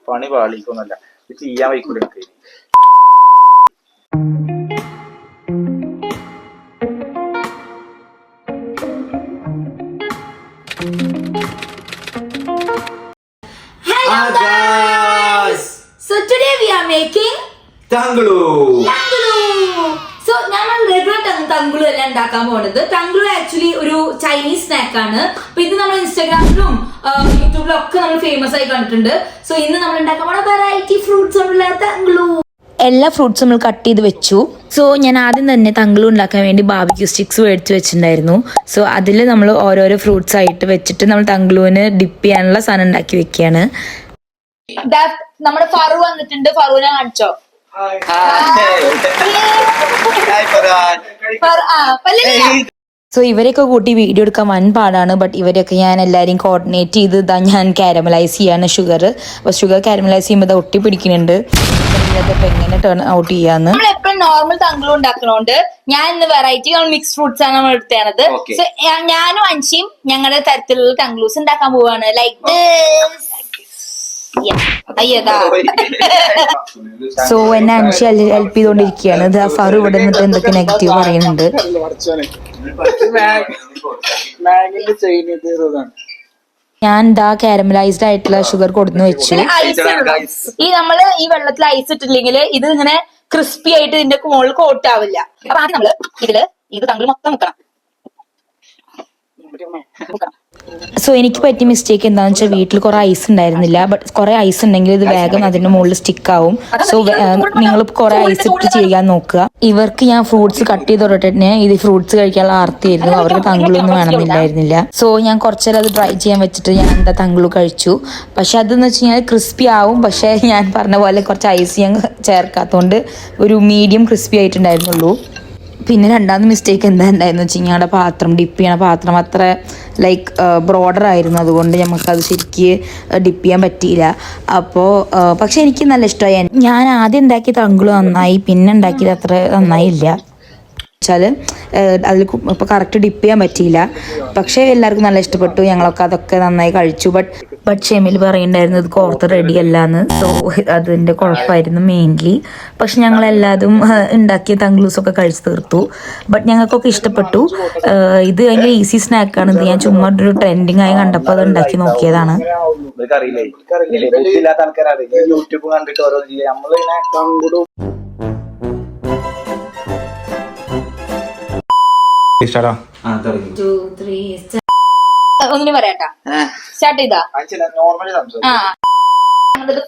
പണി പാളിക്കൊന്നല്ല, ഇത് ചെയ്യാൻ വയ്ക്കൂല എനിക്ക്. Hello guys! So today we are making Tanglu. So നമ്മൾ റെഗുലർ തങ്കുളു അല്ല ഉണ്ടാക്കാൻ പോകുന്നത്. തങ്കുളു ആക്ച്വലി ഒരു ചൈനീസ് സ്നാക്ക് ആണ്. അപ്പൊ ഇത് നമ്മൾ ഇൻസ്റ്റാഗ്രാമിലും യൂട്യൂബിലും ഒക്കെ നമ്മൾ ഫേമസ് ആയി കണ്ടിട്ടുണ്ട്. സോ ഇന്ന് നമ്മൾ ഉണ്ടാക്കാൻ പോകുന്ന വെറൈറ്റി ഫ്രൂട്ട്സ് ഉള്ള തങ്കുളു. എല്ലാ ഫ്രൂട്ട്സും നമ്മൾ കട്ട് ചെയ്ത് വെച്ചു. സോ ഞാൻ ആദ്യം തന്നെ തങ്കളു ഉണ്ടാക്കാൻ വേണ്ടി ബാർബിക്യൂ സ്റ്റിക്സ് മേടിച്ച് വെച്ചിട്ടുണ്ടായിരുന്നു. സോ അതിൽ നമ്മൾ ഓരോരോ ഫ്രൂട്ട്സ് ആയിട്ട് വെച്ചിട്ട് നമ്മൾ തങ്കളുവിന് ഡിപ്പ് ചെയ്യാനുള്ള സാധനം ഉണ്ടാക്കി വെക്കുകയാണ്. നമ്മുടെ ഫറു വന്നിട്ടുണ്ട്. ഫറുവിനെ കാണിച്ചോ? സോ ഇവരെയൊക്കെ കൂട്ടി വീഡിയോ എടുക്കാൻ വൻ പാടാണ്. ബട്ട് ഇവരെയൊക്കെ ഞാൻ എല്ലാവരെയും കോർഡിനേറ്റ് ചെയ്ത് ഞാൻ കാരമലൈസ് ചെയ്യാണ് ഷുഗർ. അപ്പോൾ ഷുഗർ കാരമലൈസ് ചെയ്യുമ്പോൾ ഒട്ടി പിടിക്കുന്നുണ്ട്. ഇതൊക്കെ എങ്ങനെ ടേൺ ഔട്ട് ചെയ്യാന്ന്. നമ്മൾ എപ്പോഴും നോർമൽ തങ്കളു ഉണ്ടാക്കണോണ്ട് ഞാൻ ഇന്ന് വെറൈറ്റി മിക്സ് ഫ്രൂട്ട്സ് ആണ് നമ്മൾ എടുത്തത്. ഞാനും അൻഷിയും ഞങ്ങളുടെ തരത്തിലുള്ള തങ്കളൂസ് ഉണ്ടാക്കാൻ പോവാണ്. ലൈക്ക് സോ എന്നെ അൻഷി ഹെൽപ്പ് ചെയ്തോണ്ടിരിക്കുകയാണ്. ഇത് ഫറു ഇവിടെ നിന്നിട്ട് എന്തൊക്കെ നെഗറ്റീവ് പറയുന്നുണ്ട്. ഞാൻ കാരമലൈസ്ഡ് ആയിട്ടുള്ള ഷുഗർ കൊടുന്നു വെച്ചു. ഈ നമ്മള് ഈ വെള്ളത്തിൽ ഐസ് ഇട്ടില്ലെങ്കിൽ ഇത് ഇങ്ങനെ ക്രിസ്പി ആയിട്ട് ഇതിന്റെ മുകളിൽ കോട്ട് ആവില്ല. അപ്പൊ ആദ്യം നമ്മള് ഇത് തങ്കൾ മൊത്തം മുക്കണം. സോ എനിക്ക് പറ്റിയ മിസ്റ്റേക്ക് എന്താണെന്ന് വെച്ചാൽ വീട്ടിൽ കുറെ ഐസ് ഉണ്ടായിരുന്നില്ല. ബട്ട് കുറെ ഐസ് ഉണ്ടെങ്കിൽ ഇത് വേഗം അതിന്റെ മുകളിൽ സ്റ്റിക്ക് ആവും. സോ നിങ്ങൾ കുറെ ഐസ് ഇട്ട് ചെയ്യാൻ നോക്കുക. ഇവർക്ക് ഞാൻ ഫ്രൂട്ട്സ് കട്ട് ചെയ്ത് തൊട്ടിട്ട് ഇത് ഫ്രൂട്ട്സ് കഴിക്കാനുള്ള ആർത്തിയായിരുന്നു. അവർക്ക് തങ്കളൊന്നും വേണമെന്നില്ലായിരുന്നില്ല. സോ ഞാൻ കുറച്ചേരം അത് ട്രൈ ചെയ്യാൻ വെച്ചിട്ട് ഞാൻ എന്താ തങ്കളു കഴിച്ചു. പക്ഷെ അതെന്ന് വെച്ച് കഴിഞ്ഞാൽ ക്രിസ്പി ആവും. പക്ഷെ ഞാൻ പറഞ്ഞ പോലെ കുറച്ച് ഐസ് ഞാൻ ചേർക്കാത്തതുകൊണ്ട് ഒരു മീഡിയം ക്രിസ്പി ആയിട്ടുണ്ടായിരുന്നുള്ളൂ. പിന്നെ രണ്ടാമത്തെ മിസ്റ്റേക്ക് എന്താ ഉണ്ടായെന്ന് വെച്ച് കഴിഞ്ഞാൽ ഞങ്ങളുടെ പാത്രം ഡിപ്പ് ചെയ്യണ പാത്രം അത്ര ലൈക്ക് ബ്രോഡർ ആയിരുന്നു. അതുകൊണ്ട് നമുക്കത് ശരിക്ക് ഡിപ്പ് ചെയ്യാൻ പറ്റിയില്ല. അപ്പോൾ പക്ഷെ എനിക്ക് നല്ല ഇഷ്ടമായി. ഞാൻ ആദ്യം ഉണ്ടാക്കിയ തങ്കളു നന്നായി, പിന്നെ ഉണ്ടാക്കിയത് അത്ര നന്നായില്ല. വെച്ചാൽ അതിൽ ഇപ്പോൾ കറക്റ്റ് ഡിപ്പ് ചെയ്യാൻ പറ്റിയില്ല. പക്ഷേ എല്ലാവർക്കും നല്ല ഇഷ്ടപ്പെട്ടു. ഞങ്ങളൊക്കെ അതൊക്കെ നന്നായി കഴിച്ചു. ബട്ട് ഷെമിൽ പറയുന്നുണ്ടായിരുന്നു ഇത് കോർത്ത് റെഡി അല്ലാന്ന്. സോ അതിൻ്റെ കുഴപ്പമായിരുന്നു മെയിൻലി. പക്ഷെ ഞങ്ങളെല്ലാതും ഉണ്ടാക്കിയ തങ്കളൂസൊക്കെ കഴിച്ച് തീർത്തു. ബട്ട് ഞങ്ങൾക്കൊക്കെ ഇഷ്ടപ്പെട്ടു. ഇത് ഭയങ്കര ഈസി സ്നാക്കാണ്. ഇത് ഞാൻ ചുമ്മാ ഒരു ട്രെൻഡിങ് ആയി കണ്ടപ്പോൾ അത് ഉണ്ടാക്കി നോക്കിയതാണ്. യൂട്യൂബ് കണ്ടിട്ട് ഓരോ ഒന്നിനും പറയട്ടാ. സ്റ്റാർട്ട് ചെയ്താ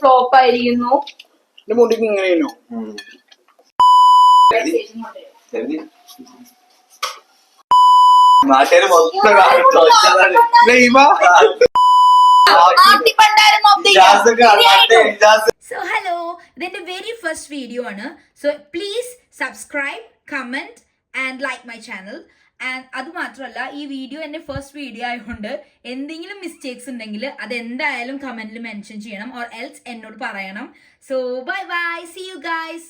ഫ്ലോപ്പ് ആയിരിക്കുന്നു. മുടിക്ക് ഇങ്ങനെയാണോ? സോ ഹലോ, ഇതെന്റെ വെരി ഫസ്റ്റ് വീഡിയോ ആണ്. So please subscribe, comment and like my channel. And അതുമാത്രമല്ല, ഈ വീഡിയോ എൻ്റെ ഫസ്റ്റ് വീഡിയോ ആയതുകൊണ്ട് എന്തെങ്കിലും മിസ്റ്റേക്സ് ഉണ്ടെങ്കിൽ അതെന്തായാലും കമന്റിൽ മെൻഷൻ ചെയ്യണം, ഓർ എൽസ് എന്നോട് പറയണം. So bye bye, see you guys.